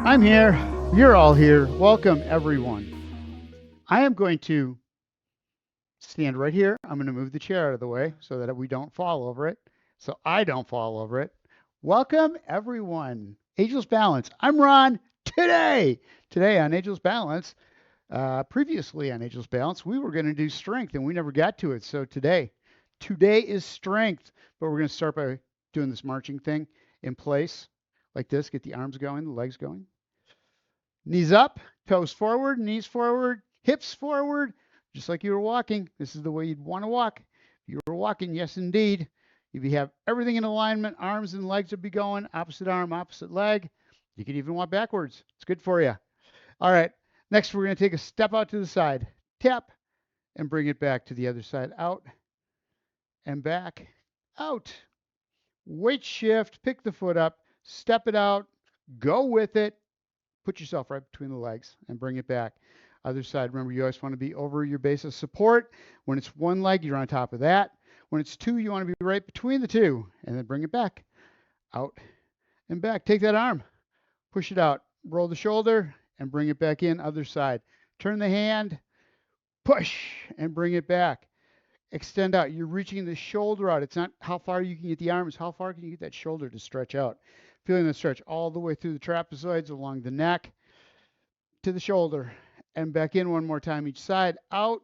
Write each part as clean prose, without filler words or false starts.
I'm here. You're all here. Welcome, everyone. I am going to stand right here. I'm going to move the chair out of the way so that we don't fall over it, so I don't fall over it. Welcome, everyone. Ageless Balance. I'm Ron. Today on Ageless Balance, previously on Ageless Balance, we were going to do strength and we never got to it. So today is strength, but we're going to start by doing this marching thing in place like this. Get the arms going, the legs going. Knees up, toes forward, knees forward, hips forward, just like you were walking. This is the way you'd want to walk. If you were walking, yes, indeed. If you have everything in alignment, arms and legs would be going, opposite arm, opposite leg. You can even walk backwards. It's good for you. All right. Next, we're going to take a step out to the side, tap, and bring it back to the other side, out and back, out. Weight shift, pick the foot up, step it out, go with it. Put yourself right between the legs and bring it back. Other side, remember, you always want to be over your base of support. When it's one leg, you're on top of that. When it's two, you want to be right between the two, and then bring it back, out and back. Take that arm, push it out, roll the shoulder, and bring it back in. Other side. Turn the hand, push, and bring it back. Extend out. You're reaching the shoulder out. It's not how far you can get the arm, it's how far can you get that shoulder to stretch out. Feeling the stretch all the way through the trapezoids, along the neck, to the shoulder, and back in one more time each side. Out,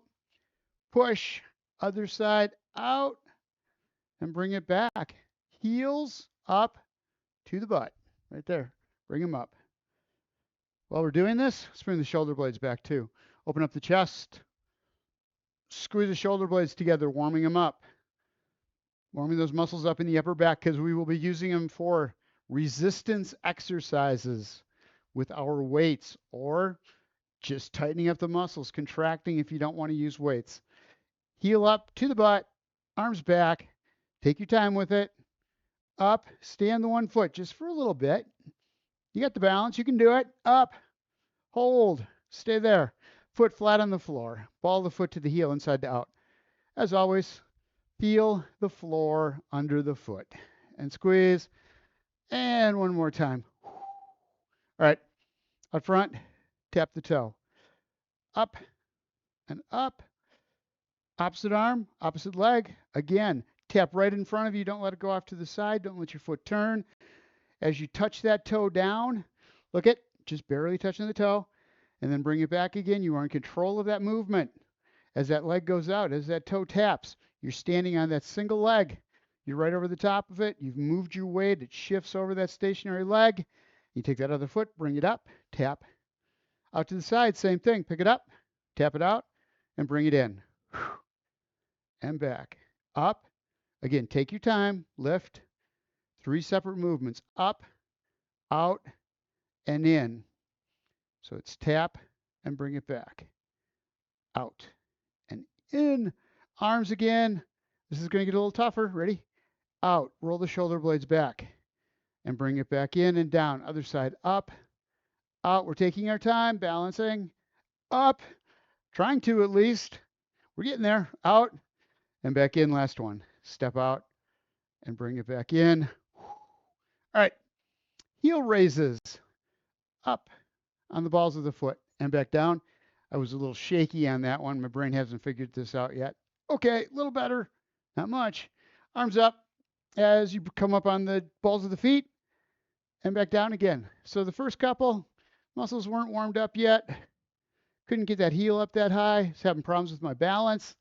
push, other side, out, and bring it back. Heels up to the butt, right there. Bring them up. While we're doing this, let's bring the shoulder blades back too. Open up the chest, squeeze the shoulder blades together, warming them up. Warming those muscles up in the upper back because we will be using them for resistance exercises with our weights, or just tightening up the muscles, contracting if you don't want to use weights. Heel up to the butt, arms back. Take your time with it. Up, stay on the one foot just for a little bit. You got the balance, you can do it. Up, hold, stay there. Foot flat on the floor. Ball the foot to the heel, inside to out. As always, feel the floor under the foot. And squeeze. And one more time. All right, up front, tap the toe. Up and up. Opposite arm, opposite leg. Again, tap right in front of you. Don't let it go off to the side. Don't let your foot turn. As you touch that toe down, look at, just barely touching the toe, and then bring it back again. You are in control of that movement. As that leg goes out, as that toe taps, you're standing on that single leg. You're right over the top of it. You've moved your weight. It shifts over that stationary leg. You take that other foot, bring it up, tap. Out to the side, same thing. Pick it up, tap it out, and bring it in. And back. Up. Again, take your time. Lift. 3 separate movements. Up, out, and in. So it's tap and bring it back. Out and in. Arms again. This is going to get a little tougher. Ready? Out. Roll the shoulder blades back and bring it back in and down. Other side. Up, out. We're taking our time, balancing. Up. Trying to, at least. We're getting there. Out and back in. Last one. Step out and bring it back in. All right. Heel raises. Up on the balls of the foot and back down. I was a little shaky on that one. My brain hasn't figured this out yet. Okay, a little better. Not much. Arms up as you come up on the balls of the feet and back down again. So the first couple, muscles weren't warmed up yet. Couldn't get that heel up that high. I was having problems with my balance.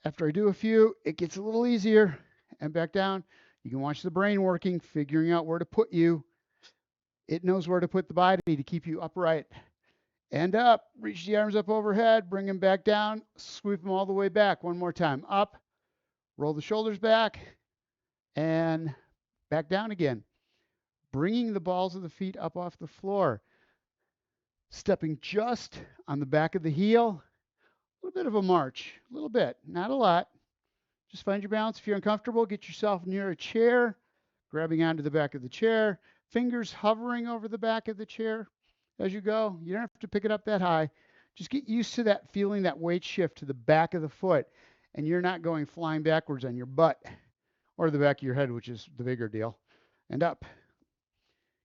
After I do a few, it gets a little easier. And back down. You can watch the brain working, figuring out where to put you. It knows where to put the body to keep you upright. And up. Reach the arms up overhead. Bring them back down. Sweep them all the way back. One more time. Up. Roll the shoulders back. And back down again. Bringing the balls of the feet up off the floor. Stepping just on the back of the heel. A little bit of a march. A little bit. Not a lot. Just find your balance. If you're uncomfortable, get yourself near a chair. Grabbing onto the back of the chair. Fingers hovering over the back of the chair as you go. You don't have to pick it up that high. Just get used to that feeling, that weight shift to the back of the foot. And you're not going flying backwards on your butt or the back of your head, which is the bigger deal. And up.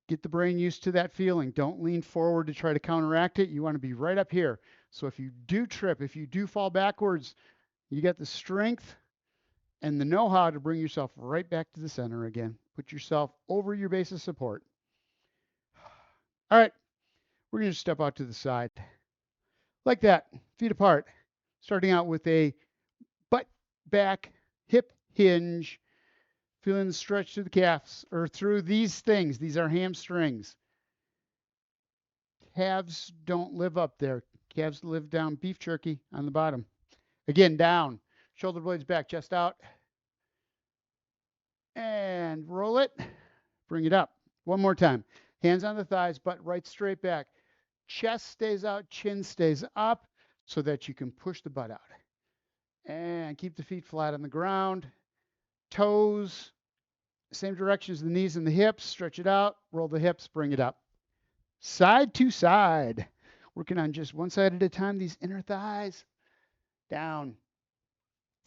Get the brain used to that feeling. Don't lean forward to try to counteract it. You want to be right up here. So if you do trip, if you do fall backwards, you got the strength and the know-how to bring yourself right back to the center again. Put yourself over your base of support. All right, we're going to step out to the side. Like that, feet apart. Starting out with a butt, back, hip hinge. Feeling the stretch through the calves or through these things. These are hamstrings. Calves don't live up there. Calves live down beef jerky on the bottom. Again, down. Shoulder blades back, chest out. And roll it. Bring it up. One more time. Hands on the thighs, butt right straight back. Chest stays out, chin stays up so that you can push the butt out. And keep the feet flat on the ground. Toes, same direction as the knees and the hips. Stretch it out. Roll the hips, bring it up. Side to side. Working on just one side at a time. These inner thighs. Down.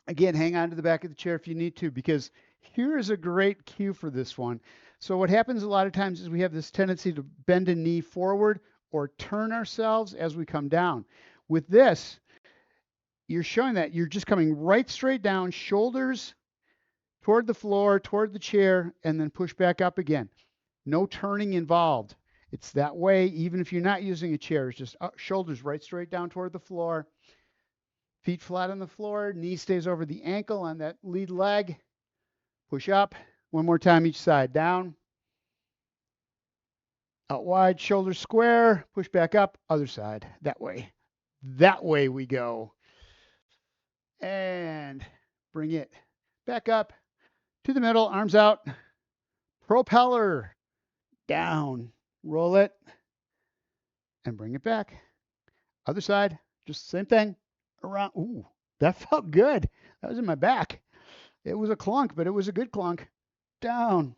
Again, hang on to the back of the chair if you need to, because here is a great cue for this one. So what happens a lot of times is we have this tendency to bend a knee forward or turn ourselves as we come down. With this, you're showing that you're just coming right straight down, shoulders toward the floor, toward the chair, and then push back up again. No turning involved. It's that way, even if you're not using a chair. It's just shoulders right straight down toward the floor. Feet flat on the floor. Knee stays over the ankle on that lead leg. Push up. One more time each side. Down. Out wide. Shoulders square. Push back up. Other side. That way. That way we go. And bring it back up to the middle. Arms out. Propeller. Down. Roll it. And bring it back. Other side. Just the same thing. Around. Ooh, that felt good. That was in my back. It was a clunk, but it was a good clunk. Down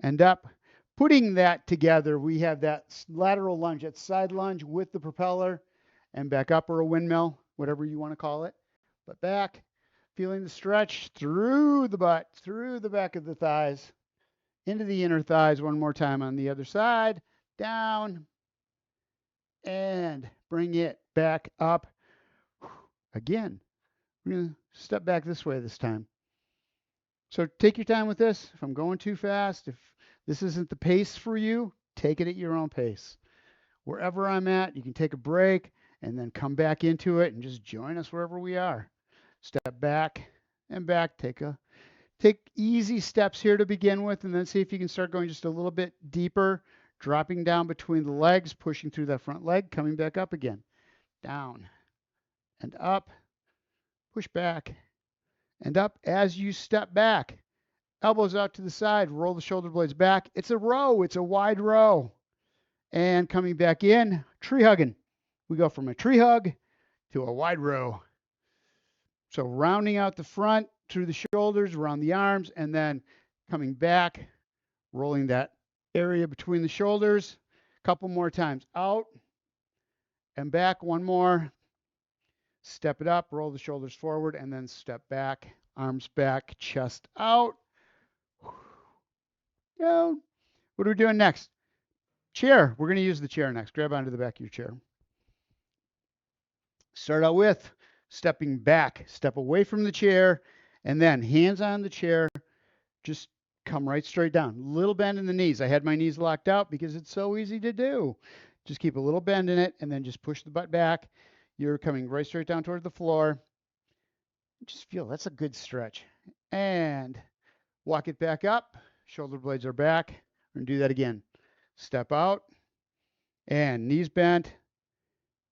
and up. Putting that together, we have that lateral lunge, that side lunge with the propeller and back up, or a windmill, whatever you want to call it. But back, feeling the stretch through the butt, through the back of the thighs, into the inner thighs. One more time on the other side. Down and bring it back up. Again, we're going to step back this way this time. So take your time with this. If I'm going too fast, if this isn't the pace for you, take it at your own pace. Wherever I'm at, you can take a break and then come back into it and just join us wherever we are. Step back and back. Take easy steps here to begin with, and then see if you can start going just a little bit deeper, dropping down between the legs, pushing through that front leg, coming back up again. Down and up, push back and up as you step back. Elbows out to the side, roll the shoulder blades back. It's a row, it's a wide row. And coming back in, tree hugging. We go from a tree hug to a wide row. So rounding out the front through the shoulders, around the arms, and then coming back, rolling that area between the shoulders. A couple more times. Out and back. One more. Step it up, roll the shoulders forward, and then step back, arms back, chest out. Down. What are we doing next? Chair. We're going to use the chair next. Grab onto the back of your chair. Start out with stepping back. Step away from the chair, and then hands on the chair. Just come right straight down. Little bend in the knees. I had my knees locked out because it's so easy to do. Just keep a little bend in it, and then just push the butt back. You're coming right straight down toward the floor. Just feel that's a good stretch. And walk it back up. Shoulder blades are back. We're going to do that again. Step out and knees bent.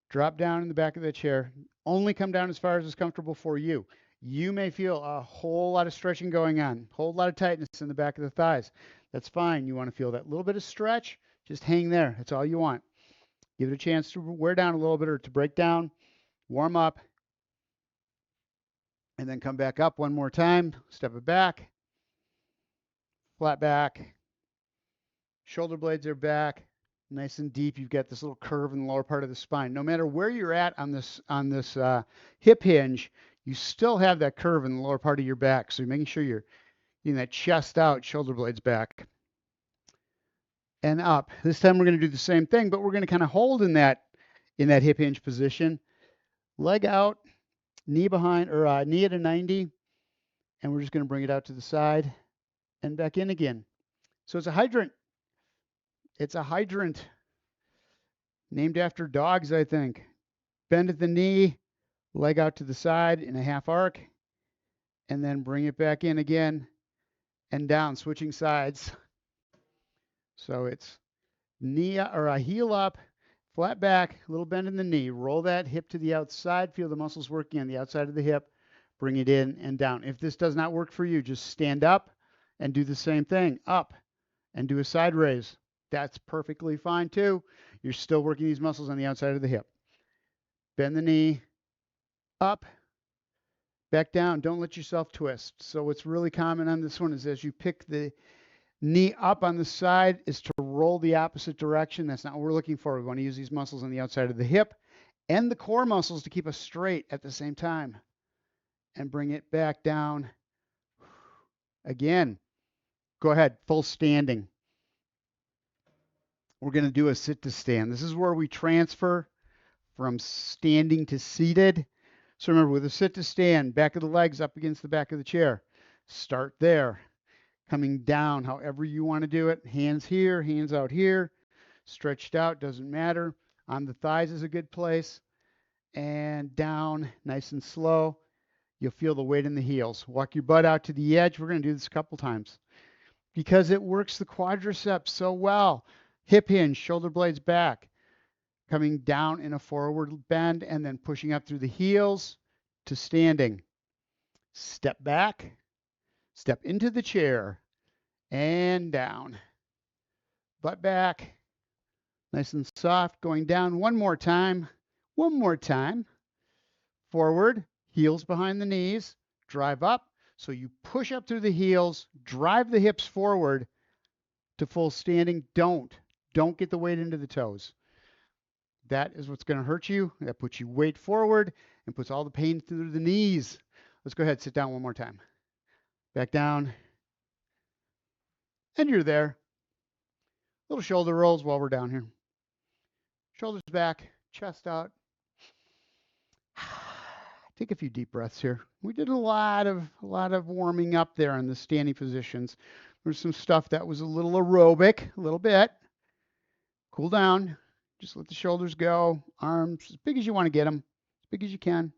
Drop down in the back of the chair. Only come down as far as is comfortable for you. You may feel a whole lot of stretching going on, a whole lot of tightness in the back of the thighs. That's fine. You want to feel that little bit of stretch. Just hang there. That's all you want. Give it a chance to wear down a little bit or to break down. Warm up. And then come back up one more time. Step it back. Flat back. Shoulder blades are back. Nice and deep. You've got this little curve in the lower part of the spine. No matter where you're at on this hip hinge, you still have that curve in the lower part of your back. So you're making sure you're getting that chest out, shoulder blades back. and up. This time we're going to do the same thing, but we're going to kind of hold in that hip hinge position. Leg out, knee behind, or knee at a 90, and we're just going to bring it out to the side and back in again. So it's a hydrant. It's a hydrant named after dogs, I think. Bend at the knee, leg out to the side in a half arc, and then bring it back in again and down, switching sides. So it's knee or a heel up, flat back, a little bend in the knee. Roll that hip to the outside. Feel the muscles working on the outside of the hip. Bring it in and down. If this does not work for you, just stand up and do the same thing. Up and do a side raise. That's perfectly fine too. You're still working these muscles on the outside of the hip. Bend the knee, up, back down. Don't let yourself twist. So what's really common on this one is as you pick the knee up on the side is to roll the opposite direction. That's not what we're looking for. We want to use these muscles on the outside of the hip and the core muscles to keep us straight at the same time. And bring it back down. Again, go ahead, full standing. We're going to do a sit to stand. This is where we transfer from standing to seated. So remember, with a sit to stand, back of the legs up against the back of the chair. Start there. Coming down however you want to do it. Hands here, hands out here. Stretched out, doesn't matter. On the thighs is a good place. And down, nice and slow. You'll feel the weight in the heels. Walk your butt out to the edge. We're going to do this a couple times because it works the quadriceps so well. Hip hinge, shoulder blades back. Coming down in a forward bend and then pushing up through the heels to standing. Step back, step into the chair and down. Butt back, nice and soft, going down one more time. One more time. Forward, heels behind the knees, drive up. So you push up through the heels, drive the hips forward to full standing. Don't get the weight into the toes. That is what's going to hurt you. That puts you weight forward and puts all the pain through the knees. Let's go ahead, sit down one more time. Back down. And you're there. Little shoulder rolls while we're down here. Shoulders back, chest out. Take a few deep breaths here. We did a lot of warming up there in the standing positions. There's some stuff that was a little aerobic, a little bit. Cool down. Just let the shoulders go. Arms as big as you want to get them, as big as you can.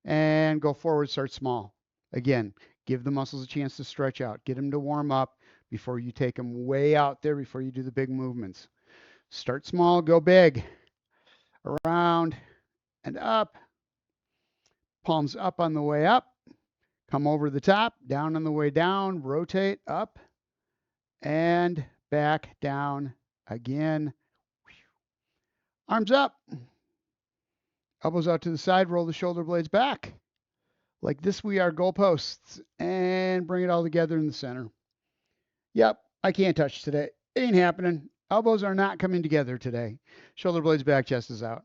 And go forward, start small. Again, give the muscles a chance to stretch out. Get them to warm up before you take them way out there, before you do the big movements. Start small, go big. Around and up. Palms up on the way up. Come over the top, down on the way down. Rotate up and back down again. Arms up. Elbows out to the side, roll the shoulder blades back. Like this, we are goalposts. And bring it all together in the center. Yep, I can't touch today. It ain't happening. Elbows are not coming together today. Shoulder blades back, chest is out.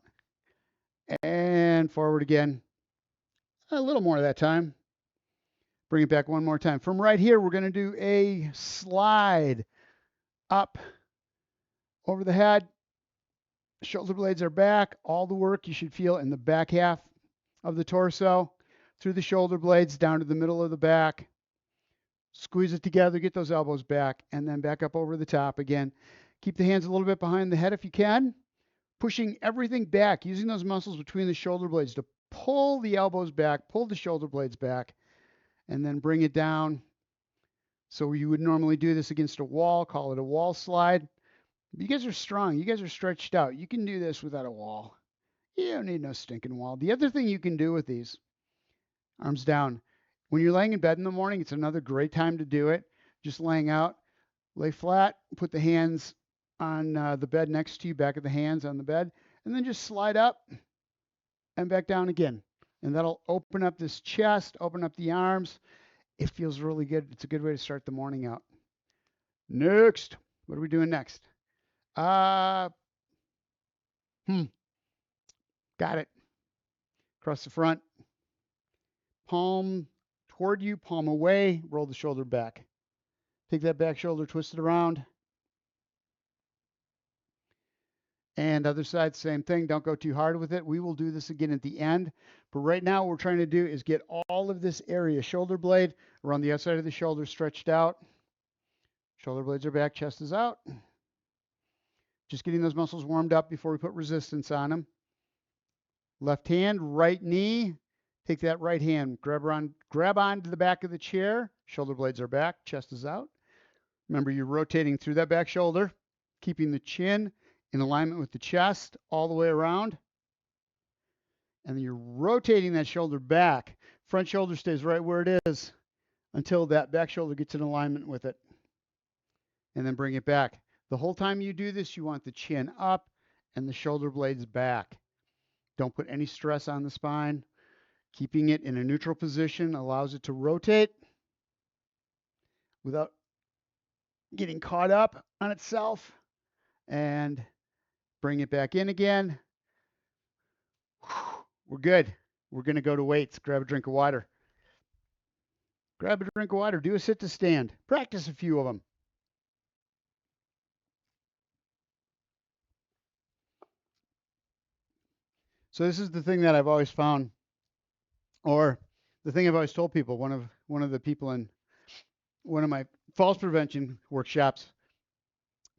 And forward again. A little more that time. Bring it back one more time. From right here, we're going to do a slide up over the head. Shoulder blades are back. All the work you should feel in the back half of the torso, through the shoulder blades, down to the middle of the back. Squeeze it together, get those elbows back, and then back up over the top again. Keep the hands a little bit behind the head if you can. Pushing everything back, using those muscles between the shoulder blades to pull the elbows back, pull the shoulder blades back, and then bring it down. So you would normally do this against a wall, call it a wall slide. You guys are strong. You guys are stretched out. You can do this without a wall. You don't need no stinking wall. The other thing you can do with these, arms down. When you're laying in bed in the morning, it's another great time to do it. Just laying out, lay flat, put the hands on the bed next to you, back of the hands on the bed, and then just slide up and back down again. And that'll open up this chest, open up the arms. It feels really good. It's a good way to start the morning out. Next. What are we doing next? Got it. Across the front. Palm toward you, palm away, roll the shoulder back. Take that back shoulder, twist it around. And other side, same thing. Don't go too hard with it. We will do this again at the end. But right now, what we're trying to do is get all of this area, shoulder blade around the outside of the shoulder stretched out. Shoulder blades are back, chest is out. Just getting those muscles warmed up before we put resistance on them. Left hand, right knee. Take that right hand, grab onto the back of the chair. Shoulder blades are back, chest is out. Remember, you're rotating through that back shoulder, keeping the chin in alignment with the chest all the way around. And then you're rotating that shoulder back. Front shoulder stays right where it is until that back shoulder gets in alignment with it. And then bring it back. The whole time you do this, you want the chin up and the shoulder blades back. Don't put any stress on the spine. Keeping it in a neutral position allows it to rotate without getting caught up on itself. And bring it back in again. We're good. We're going to go to weights. Grab a drink of water. Grab a drink of water. Do a sit to stand. Practice a few of them. So this is the thing that I've always found, or the thing I've always told people. One of the people in one of my falls prevention workshops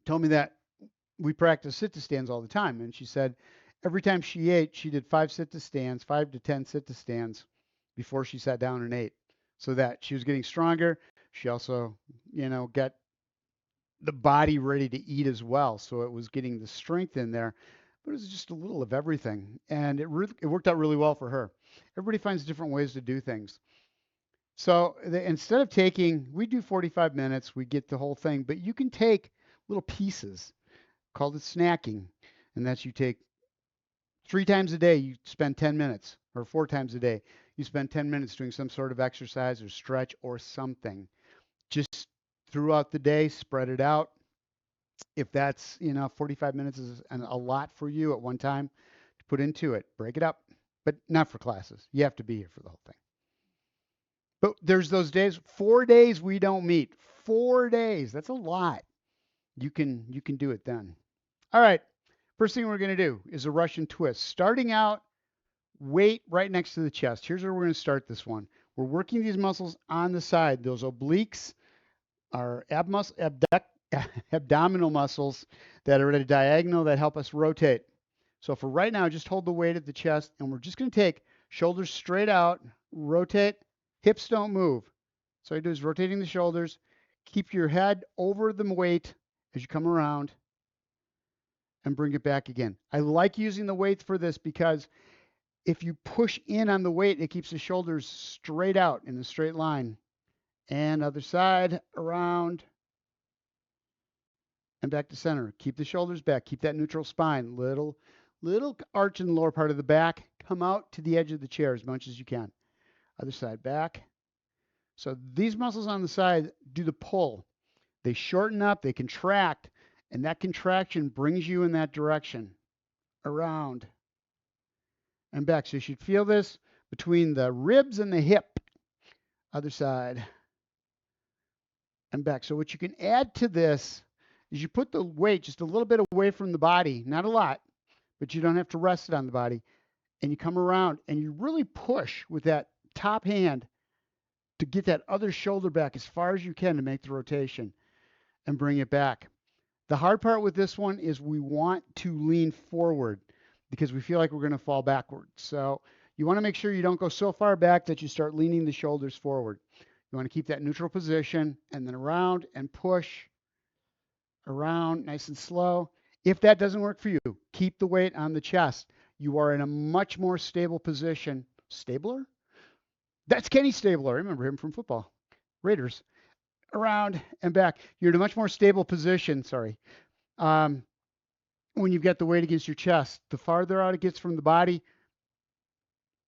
told me that we practice sit to stands all the time, and she said every time she ate, she did 5 sit to stands, 5 to 10 sit to stands before she sat down and ate, so that she was getting stronger. She also, got the body ready to eat as well, so it was getting the strength in there. But it was just a little of everything, and it worked out really well for her. Everybody finds different ways to do things. So instead of we do 45 minutes, we get the whole thing, but you can take little pieces, called it snacking, and that's you take 3 times a day, you spend 10 minutes, or 4 times a day, you spend 10 minutes doing some sort of exercise or stretch or something. Just throughout the day, spread it out. If that's, 45 minutes is a lot for you at one time to put into it, break it up, but not for classes. You have to be here for the whole thing. But there's those days, 4 days we don't meet. 4 days. That's a lot. You can do it then. All right. First thing we're going to do is a Russian twist. Starting out, weight right next to the chest. Here's where we're going to start this one. We're working these muscles on the side. Those obliques are abdominal muscles that are at a diagonal that help us rotate. So for right now, just hold the weight at the chest, and we're just going to take shoulders straight out, rotate, hips don't move. So all you do is rotating the shoulders, keep your head over the weight as you come around, and bring it back again. I like using the weights for this because if you push in on the weight, it keeps the shoulders straight out in a straight line. And other side, around, and back to center. Keep the shoulders back. Keep that neutral spine. Little arch in the lower part of the back. Come out to the edge of the chair as much as you can. Other side, back. So these muscles on the side do the pull. They shorten up, they contract, and that contraction brings you in that direction. Around and back. So you should feel this between the ribs and the hip. Other side and back. So what you can add to this is you put the weight just a little bit away from the body, not a lot, but you don't have to rest it on the body. And you come around and you really push with that top hand to get that other shoulder back as far as you can to make the rotation and bring it back. The hard part with this one is we want to lean forward because we feel like we're going to fall backward. So you want to make sure you don't go so far back that you start leaning the shoulders forward. You want to keep that neutral position and then around and push around nice and slow. If that doesn't work for you, keep the weight on the chest. You are in a much more stable position. Stabler? That's Kenny Stabler. I remember him from football. Raiders. Around and back. You're in a much more stable position. Sorry. When you've got the weight against your chest, the farther out it gets from the body,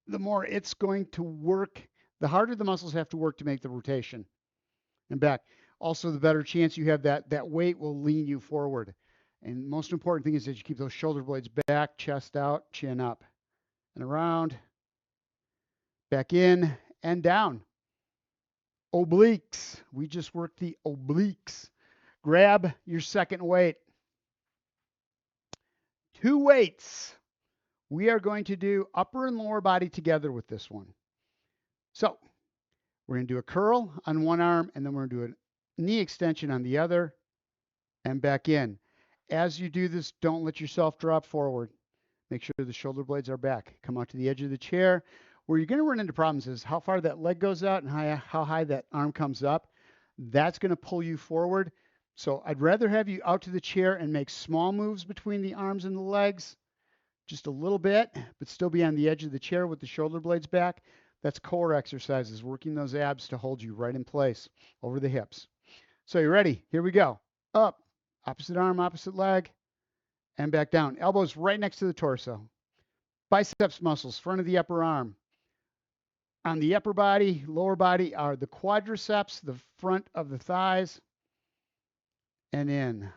the more it's going to work. The harder the muscles have to work to make the rotation and back. Also, the better chance you have that weight will lean you forward. And most important thing is that you keep those shoulder blades back, chest out, chin up, and around, back in, and down. Obliques. We just worked the obliques. Grab your second weight. 2 weights. We are going to do upper and lower body together with this one. So we're going to do a curl on one arm, and then we're going to do a knee extension on the other, and back in. As you do this, don't let yourself drop forward. Make sure the shoulder blades are back. Come out to the edge of the chair. Where you're going to run into problems is how far that leg goes out and how high that arm comes up. That's going to pull you forward. So I'd rather have you out to the chair and make small moves between the arms and the legs, just a little bit, but still be on the edge of the chair with the shoulder blades back. That's core exercises, working those abs to hold you right in place over the hips. So you ready? Here we go. Up, opposite arm, opposite leg, and back down. Elbows right next to the torso. Biceps muscles, front of the upper arm. On the upper body, lower body are the quadriceps, the front of the thighs, and in,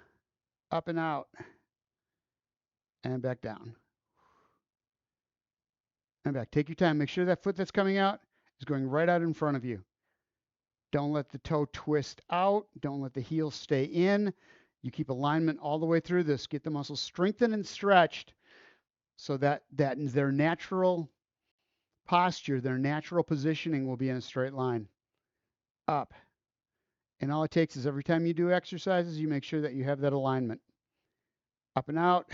up and out, and back down. And back. Take your time. Make sure that foot that's coming out is going right out in front of you. Don't let the toe twist out. Don't let the heel stay in. You keep alignment all the way through this. Get the muscles strengthened and stretched so that their natural posture, their natural positioning will be in a straight line. Up. And all it takes is every time you do exercises, you make sure that you have that alignment. Up and out,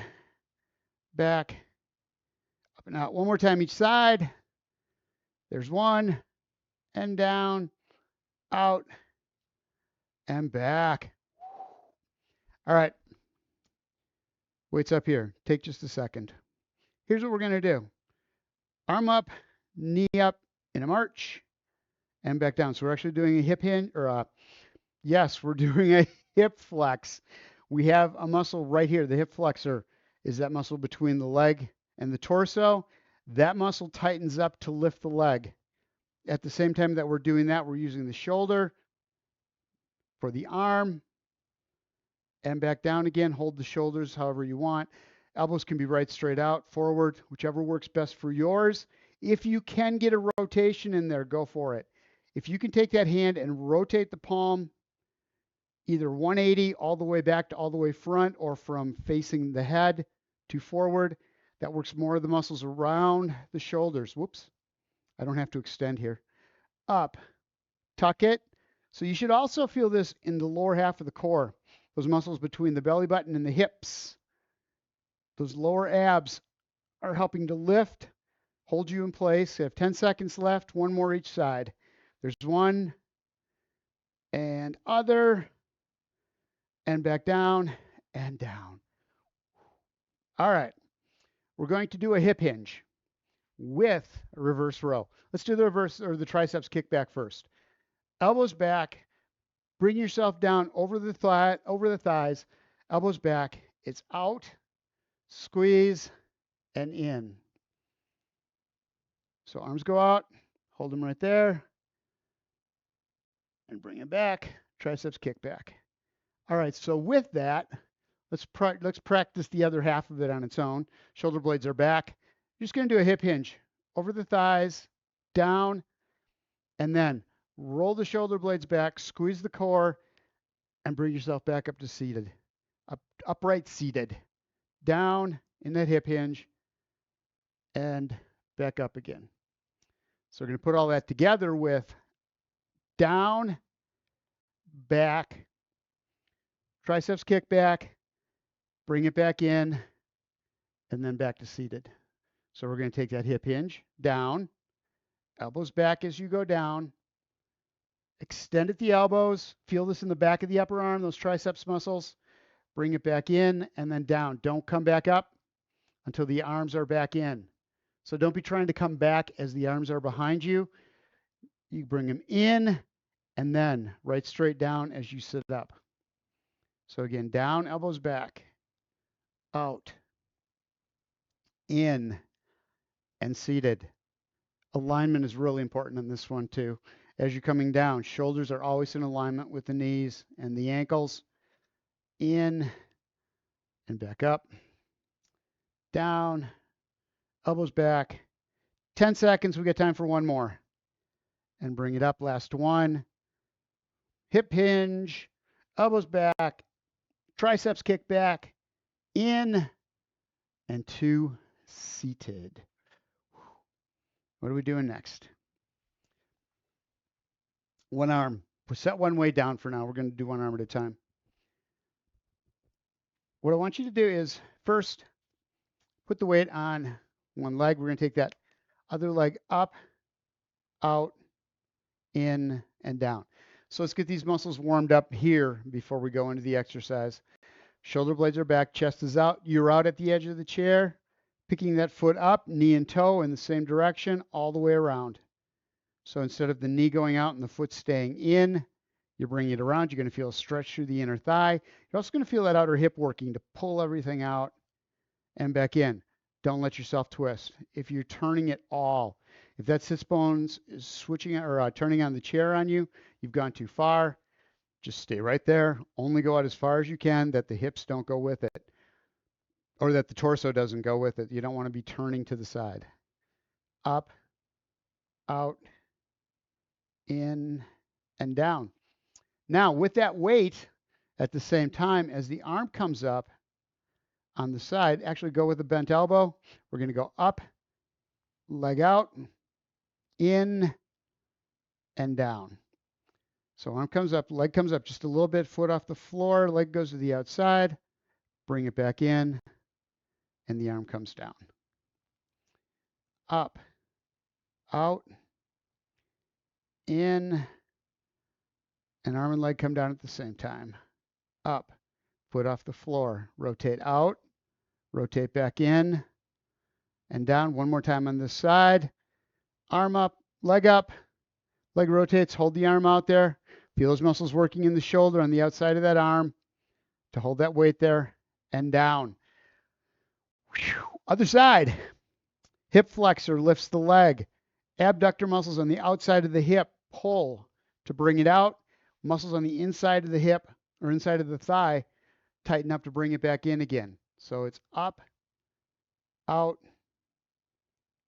back, up and out. One more time each side. There's one, and down, out, and back. All right. Weights up here. Take just a second. Here's what we're going to do. Arm up, knee up in a march, and back down. So we're actually doing a hip hinge, or yes, we're doing a hip flex. We have a muscle right here. The hip flexor is that muscle between the leg and the torso. That muscle tightens up to lift the leg. At the same time that we're doing that, we're using the shoulder for the arm, and back down again. Hold the shoulders however you want. Elbows can be right straight out, forward, whichever works best for yours. If you can get a rotation in there, go for it. If you can take that hand and rotate the palm either 180 all the way back to all the way front, or from facing the head to forward, that works more of the muscles around the shoulders. Whoops, I don't have to extend here. Up, tuck it. So you should also feel this in the lower half of the core, those muscles between the belly button and the hips. Those lower abs are helping to lift, hold you in place. You have 10 seconds left, one more each side. There's one, and other, and back down, and down. All right, we're going to do a hip hinge with a reverse row. Let's do the reverse, or the triceps kickback first. Elbows back, bring yourself down over the thighs, elbows back. It's out, squeeze, and in. So arms go out, hold them right there, and bring it back. Triceps kick back. All right, so with that, let's practice the other half of it on its own. Shoulder blades are back. You're just going to do a hip hinge over the thighs, down, and then roll the shoulder blades back, squeeze the core, and bring yourself back up to seated, upright seated, down in that hip hinge, and back up again. So we're going to put all that together with down, back, triceps kick back, bring it back in, and then back to seated. So we're going to take that hip hinge down, elbows back as you go down, extend at the elbows, feel this in the back of the upper arm, those triceps muscles, bring it back in, and then down. Don't come back up until the arms are back in. So don't be trying to come back as the arms are behind you. You bring them in, and then right straight down as you sit up. So again, down, elbows back, out, in, and seated. Alignment is really important in this one too. As you're coming down, shoulders are always in alignment with the knees and the ankles. In and back up, down, elbows back. 10 seconds, we got time for one more. And bring it up, last one. Hip hinge, elbows back, triceps kick back, in, and 2 seated. What are we doing next? One arm. We'll set one weight down for now. We're going to do one arm at a time. What I want you to do is first put the weight on one leg. We're going to take that other leg up, out, in, and down. So let's get these muscles warmed up here before we go into the exercise. Shoulder blades are back, chest is out. You're out at the edge of the chair, picking that foot up, knee and toe in the same direction all the way around. So instead of the knee going out and the foot staying in, you're bringing it around. You're going to feel a stretch through the inner thigh. You're also going to feel that outer hip working to pull everything out and back in. Don't let yourself twist. If you're turning it all, if that sits bones is switching or turning on the chair on you, you've gone too far. Just stay right there. Only go out as far as you can that the hips don't go with it or that the torso doesn't go with it. You don't want to be turning to the side. Up, out, in, and down. Now, with that weight at the same time as the arm comes up on the side, actually go with a bent elbow. We're going to go up, leg out, in, and down. So arm comes up, leg comes up just a little bit, foot off the floor, leg goes to the outside, bring it back in, and the arm comes down. Up, out, in, and arm and leg come down at the same time. Up, foot off the floor, rotate out, rotate back in, and down. One more time on this side. Arm up, leg rotates, hold the arm out there. Feel those muscles working in the shoulder on the outside of that arm to hold that weight there and down. Whew. Other side. Hip flexor lifts the leg. Abductor muscles on the outside of the hip pull to bring it out. Muscles on the inside of the hip or inside of the thigh tighten up to bring it back in again. So it's up, out,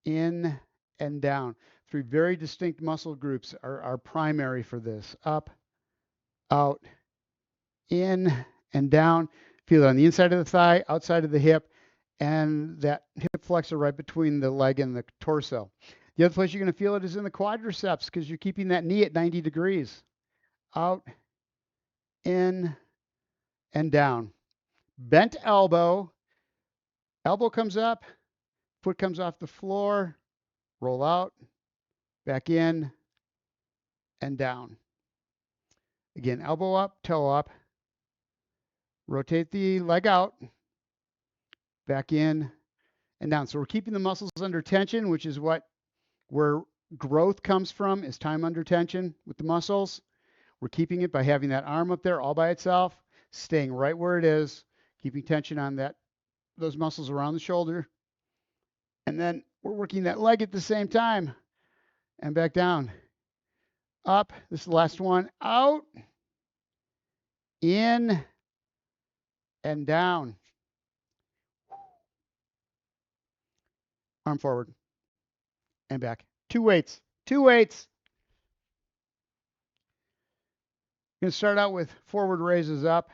in, and down. 3 very distinct muscle groups are primary for this. Up, out, in, and down. Feel it on the inside of the thigh, outside of the hip, and that hip flexor right between the leg and the torso. The other place you're going to feel it is in the quadriceps because you're keeping that knee at 90 degrees. Out, in, and down. Bent elbow. Elbow comes up, foot comes off the floor, roll out, back in, and down. Again, elbow up, toe up. Rotate the leg out, back in, and down. So we're keeping the muscles under tension, which is where growth comes from, is time under tension with the muscles. We're keeping it by having that arm up there all by itself, staying right where it is, keeping tension on those muscles around the shoulder. And then we're working that leg at the same time and back down. Up, this is the last one, out, in, and down. Arm forward and back. 2 weights, 2 weights. I'm going to start out with forward raises up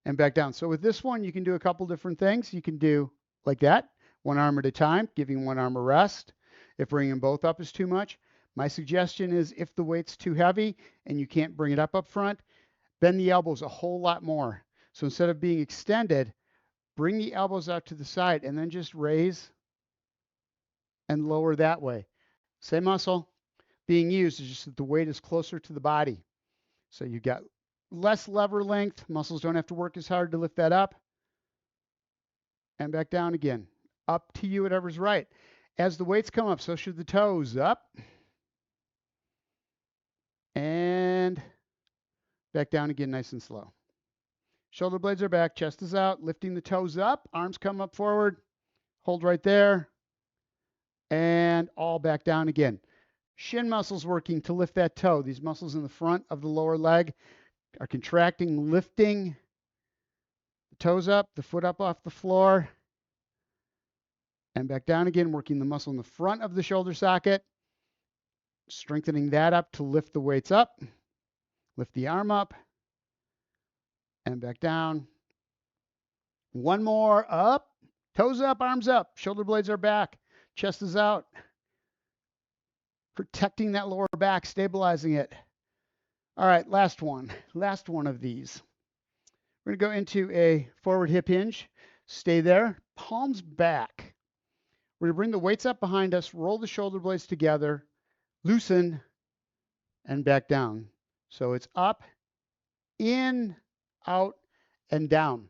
and back down. So with this one, you can do a couple different things. You can do like that, one arm at a time, giving one arm a rest. If bringing both up is too much, my suggestion is if the weight's too heavy and you can't bring it up front, bend the elbows a whole lot more. So instead of being extended, bring the elbows out to the side and then just raise and lower that way. Same muscle being used, is just that the weight is closer to the body. So you got less lever length. Muscles don't have to work as hard to lift that up. And back down again. Up to you, whatever's right. As the weights come up, so should the toes. Up. And back down again, nice and slow. Shoulder blades are back, chest is out, lifting the toes up, arms come up forward, hold right there, and all back down again. Shin muscles working to lift that toe. These muscles in the front of the lower leg are contracting, lifting the toes up, the foot up off the floor, and back down again, working the muscle in the front of the shoulder socket, strengthening that up to lift the weights up, lift the arm up, and back down. One more, up, Toes up, arms up, shoulder blades are back, chest is out. Protecting that lower back, stabilizing it. All right, last one of these. We're gonna go into a forward hip hinge. Stay there, palms back. We're gonna bring the weights up behind us, roll the shoulder blades together, loosen, and back down. So it's up, in, out, and down.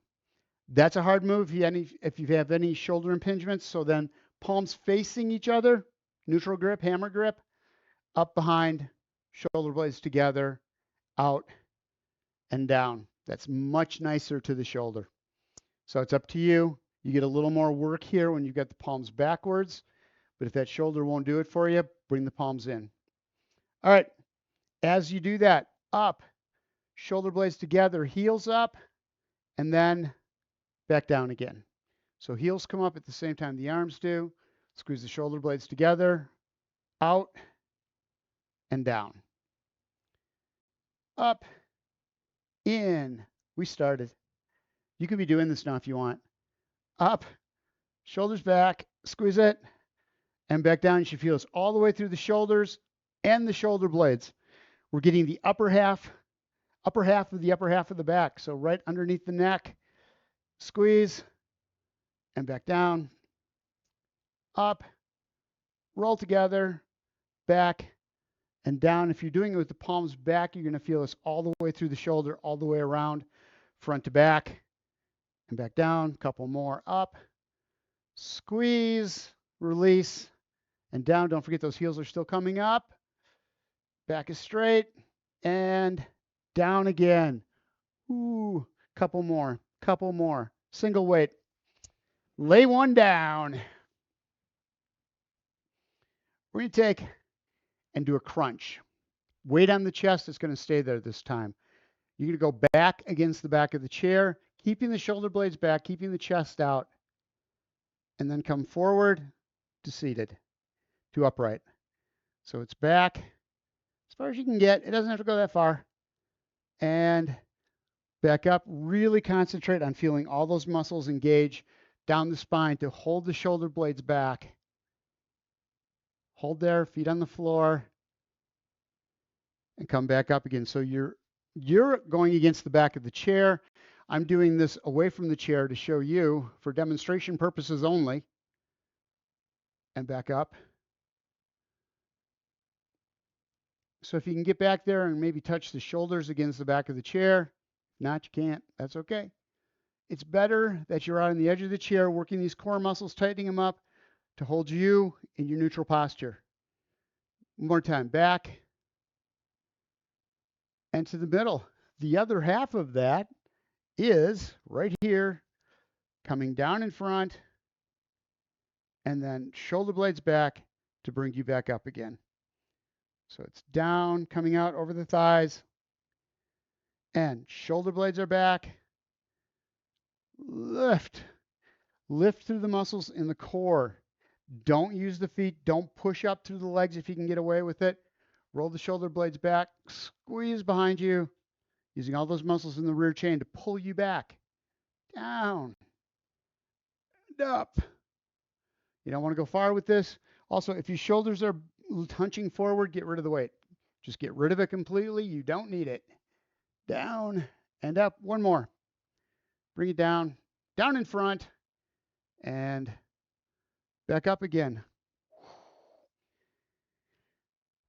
That's a hard move if you have any shoulder impingements. So then palms facing each other, neutral grip, hammer grip, up behind, shoulder blades together, out, and down. That's much nicer to the shoulder. So it's up to you. You get a little more work here when you've got the palms backwards, but if that shoulder won't do it for you, bring the palms in. All right, as you do that, up, shoulder blades together, heels up, and then back down again. So heels come up at the same time the arms do. Squeeze the shoulder blades together, out, and down. Up, in. We started. You can be doing this now if you want. Up, shoulders back, squeeze it, and back down. You should feel this all the way through the shoulders and the shoulder blades. We're getting the upper half of the upper half of the back. So right underneath the neck, squeeze, and back down, up, roll together, back, and down. If you're doing it with the palms back, you're going to feel this all the way through the shoulder, all the way around, front to back, and back down. Couple more. Up, squeeze, release, and down. Don't forget those heels are still coming up. Back is straight, and down again. Ooh, couple more. Single weight. Lay one down. We're going to take and do a crunch. Weight on the chest is going to stay there this time. You're going to go back against the back of the chair, keeping the shoulder blades back, keeping the chest out, and then come forward to seated, to upright. So it's back as far as you can get. It doesn't have to go that far. And back up. Really concentrate on feeling all those muscles engage down the spine to hold the shoulder blades back. Hold there, feet on the floor, and come back up again. So you're going against the back of the chair. I'm doing this away from the chair to show you for demonstration purposes only. And back up. So if you can get back there and maybe touch the shoulders against the back of the chair, if not, you can't. That's okay. It's better that you're out on the edge of the chair working these core muscles, tightening them up to hold you in your neutral posture. One more time. Back and to the middle. The other half of that is right here, coming down in front, and then shoulder blades back to bring you back up again. So it's down, coming out over the thighs, and shoulder blades are back. Lift through the muscles in the core. Don't use the feet. Don't push up through the legs if you can get away with it. Roll the shoulder blades back, squeeze behind you, using all those muscles in the rear chain to pull you back, down, and up. You don't want to go far with this. Also, if your shoulders are hunching forward, get rid of the weight. Just get rid of it completely. You don't need it. Down and up. One more. Bring it down, down in front, and back up again.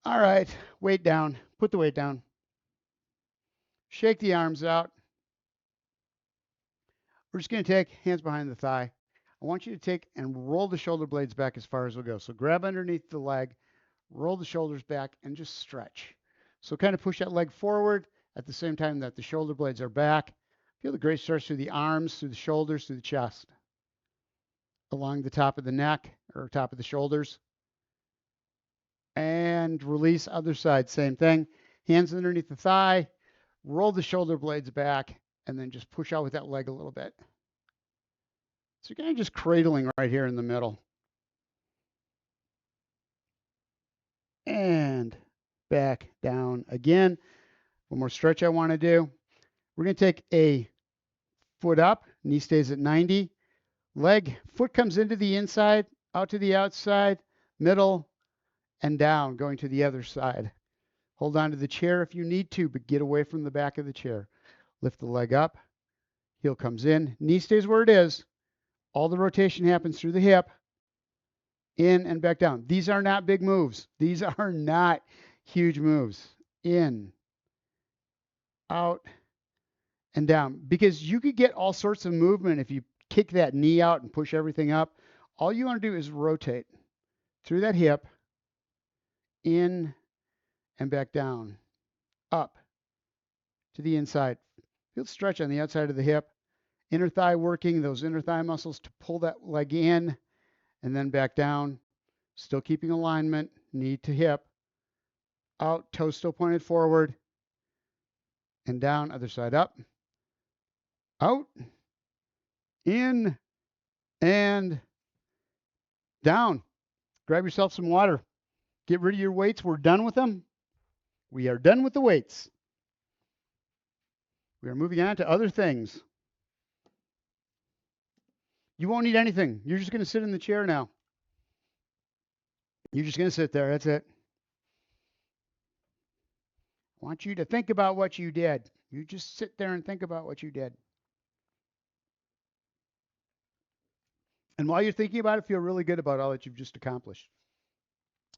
All right, weight down. Put the weight down. Shake the arms out. We're just going to take hands behind the thigh. I want you to take and roll the shoulder blades back as far as we'll go. So grab underneath the leg, roll the shoulders back, and just stretch. So kind of push that leg forward at the same time that the shoulder blades are back. Feel the great stretch through the arms, through the shoulders, through the chest, along the top of the neck or top of the shoulders. And release, other side, same thing. Hands underneath the thigh, roll the shoulder blades back, and then just push out with that leg a little bit. So you're kind of just cradling right here in the middle. And back down again. One more stretch I want to do. We're going to take a foot up, knee stays at 90. Foot comes into the inside, out to the outside, middle, and down, going to the other side. Hold on to the chair if you need to, but get away from the back of the chair. Lift the leg up, heel comes in, knee stays where it is. All the rotation happens through the hip, in and back down. These are not big moves. These are not huge moves. In, out, and down. Because you could get all sorts of movement if you kick that knee out and push everything up. All you want to do is rotate through that hip, in and back down, up to the inside. Feel stretch on the outside of the hip. Inner thigh working, those inner thigh muscles to pull that leg in and then back down. Still keeping alignment, knee to hip. Out, toes still pointed forward. And down, other side up. Out, in, and down. Grab yourself some water. Get rid of your weights. We're done with them. We are done with the weights. We are moving on to other things. You won't need anything. You're just going to sit in the chair now. You're just going to sit there. That's it. I want you to think about what you did. You just sit there and think about what you did. And while you're thinking about it, feel really good about all that you've just accomplished.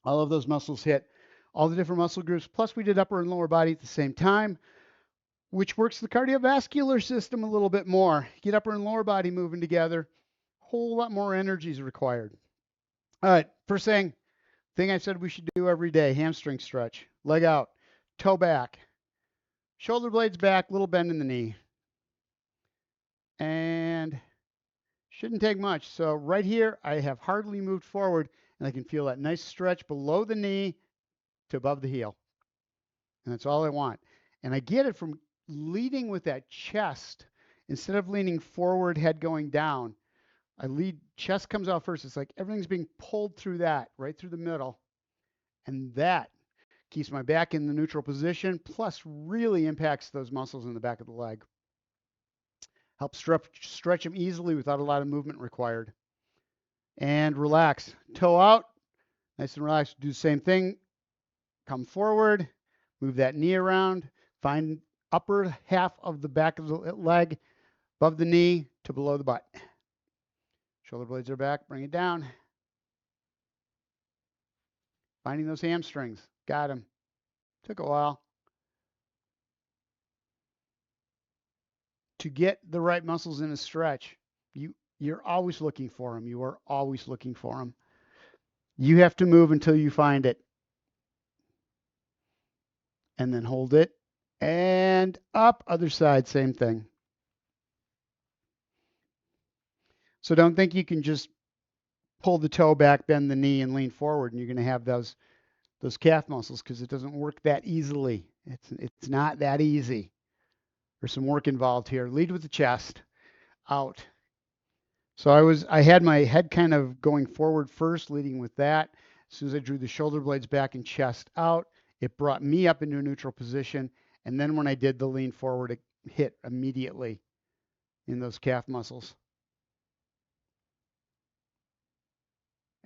All of those muscles hit all the different muscle groups. Plus, we did upper and lower body at the same time, which works the cardiovascular system a little bit more. Get upper and lower body moving together. A whole lot more energy is required. All right, first thing I said we should do every day, hamstring stretch. Leg out, toe back, shoulder blades back, little bend in the knee. And shouldn't take much. So right here, I have hardly moved forward, and I can feel that nice stretch below the knee to above the heel. And that's all I want. And I get it from leading with that chest. Instead of leaning forward, head going down, I lead, chest comes out first. It's like everything's being pulled through that, right through the middle. And that keeps my back in the neutral position, plus really impacts those muscles in the back of the leg. Helps stretch them easily without a lot of movement required. And relax. Toe out, nice and relaxed. Do the same thing. Come forward, move that knee around, find upper half of the back of the leg above the knee to below the butt. Shoulder blades are back, bring it down. Finding those hamstrings, got them. Took a while. To get the right muscles in a stretch, you're always looking for them. You are always looking for them. You have to move until you find it. And then hold it. And up, other side, same thing. So don't think you can just pull the toe back, bend the knee, and lean forward, and you're going to have those calf muscles, because it doesn't work that easily. It's not that easy. There's some work involved here. Lead with the chest, out. So I had my head kind of going forward first, leading with that. As soon as I drew the shoulder blades back and chest out, it brought me up into a neutral position. And then when I did the lean forward, it hit immediately in those calf muscles.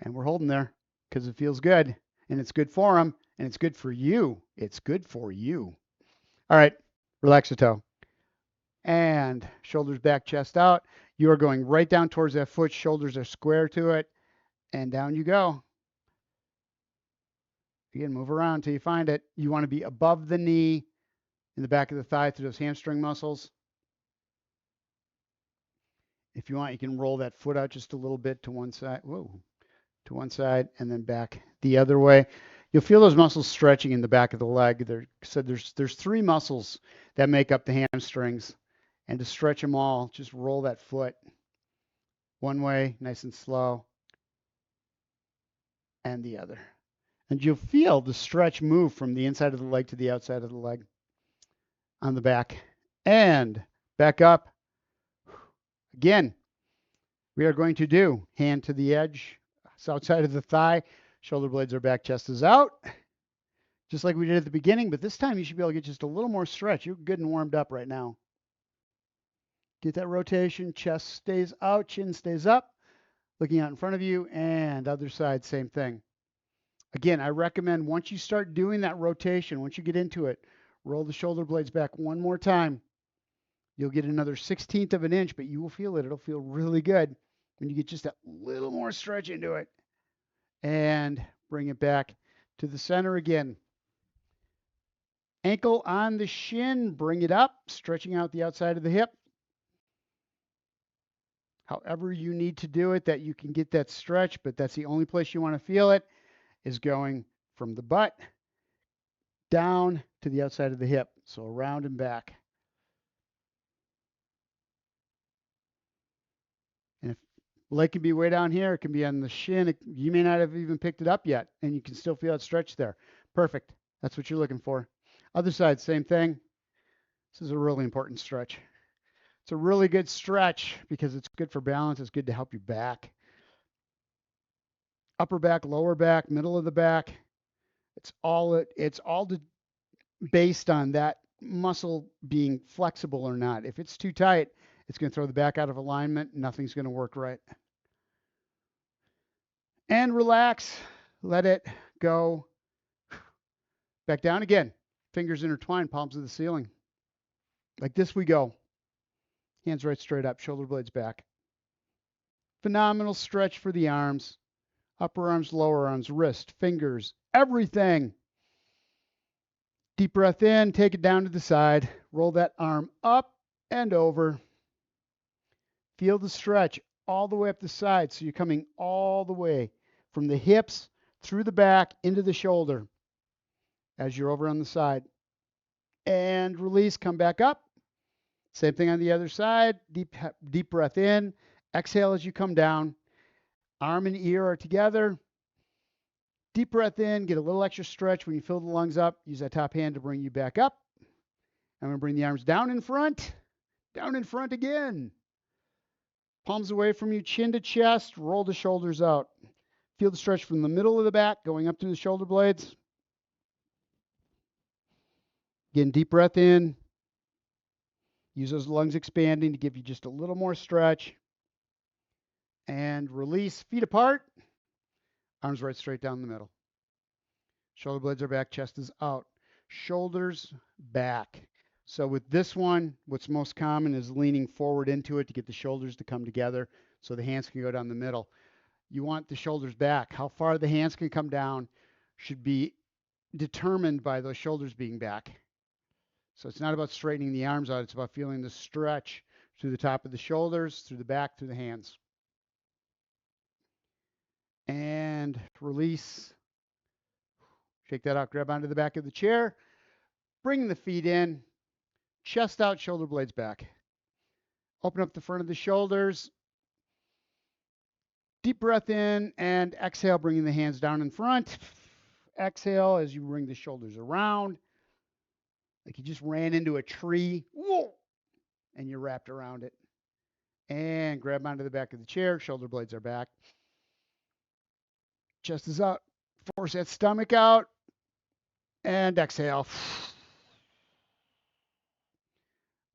And we're holding there because it feels good, and it's good for them, and it's good for you. It's good for you. All right, relax the toe. And shoulders back, chest out. You are going right down towards that foot. Shoulders are square to it, and down you go. Again, move around until you find it. You want to be above the knee, in the back of the thigh through those hamstring muscles. If you want, you can roll that foot out just a little bit to one side. Whoa. To one side and then back the other way. You'll feel those muscles stretching in the back of the leg. There's three muscles that make up the hamstrings, and to stretch them all, just roll that foot one way, nice and slow, and the other. And you'll feel the stretch move from the inside of the leg to the outside of the leg on the back. And back up. Again, we are going to do hand to the edge. It's outside of the thigh. Shoulder blades are back, chest is out. Just like we did at the beginning, but this time you should be able to get just a little more stretch. You're good and warmed up right now. Get that rotation. Chest stays out, chin stays up, looking out in front of you, and other side, same thing. Again, I recommend once you start doing that rotation, once you get into it, roll the shoulder blades back one more time. You'll get another 1/16 of an inch, but you will feel it. It'll feel really good when you get just a little more stretch into it. And bring it back to the center again. Ankle on the shin, bring it up, stretching out the outside of the hip. However you need to do it, that you can get that stretch, but that's the only place you want to feel it, is going from the butt down to the outside of the hip. So around and back. And if leg can be way down here, it can be on the shin. You may not have even picked it up yet, and you can still feel that stretch there. Perfect. That's what you're looking for. Other side, same thing. This is a really important stretch. It's a really good stretch because it's good for balance. It's good to help your back. Upper back, lower back, middle of the back. It's all based on that muscle being flexible or not. If it's too tight, it's going to throw the back out of alignment. Nothing's going to work right. And relax. Let it go. Back down again. Fingers intertwined, palms of the ceiling. Like this we go. Hands right straight up, shoulder blades back. Phenomenal stretch for the arms. Upper arms, lower arms, wrist, fingers, everything. Deep breath in, take it down to the side. Roll that arm up and over. Feel the stretch all the way up the side. So you're coming all the way from the hips through the back into the shoulder as you're over on the side. And release, come back up. Same thing on the other side. Deep breath in. Exhale as you come down. Arm and ear are together. Deep breath in. Get a little extra stretch when you fill the lungs up. Use that top hand to bring you back up. I'm going to bring the arms down in front again. Palms away from you, chin to chest. Roll the shoulders out. Feel the stretch from the middle of the back going up through the shoulder blades. Again, deep breath in. Use those lungs expanding to give you just a little more stretch. And release, feet apart. Arms right straight down the middle. Shoulder blades are back, chest is out. Shoulders back. So with this one, what's most common is leaning forward into it to get the shoulders to come together so the hands can go down the middle. You want the shoulders back. How far the hands can come down should be determined by those shoulders being back. So it's not about straightening the arms out. It's about feeling the stretch through the top of the shoulders, through the back, through the hands. And release. Shake that out. Grab onto the back of the chair. Bring the feet in. Chest out, shoulder blades back. Open up the front of the shoulders. Deep breath in and exhale, bringing the hands down in front. Exhale as you bring the shoulders around. Like you just ran into a tree. Whoa! And you're wrapped around it. And grab onto the back of the chair. Shoulder blades are back. Chest is out. Force that stomach out. And exhale.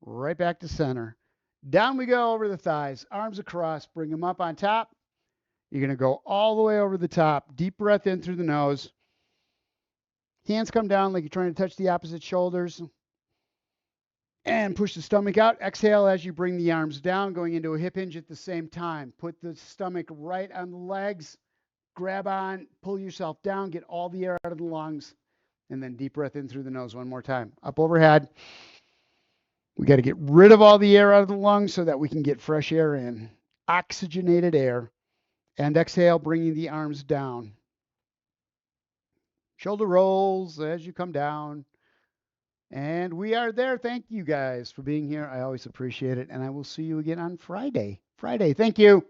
Right back to center. Down we go over the thighs. Arms across. Bring them up on top. You're going to go all the way over the top. Deep breath in through the nose. Hands come down like you're trying to touch the opposite shoulders. And push the stomach out. Exhale as you bring the arms down, going into a hip hinge at the same time. Put the stomach right on the legs. Grab on, pull yourself down, get all the air out of the lungs. And then deep breath in through the nose one more time. Up overhead. We got to get rid of all the air out of the lungs so that we can get fresh air in. Oxygenated air. And exhale, bringing the arms down. Shoulder rolls as you come down. And we are there. Thank you guys for being here. I always appreciate it. And I will see you again on Friday. Thank you.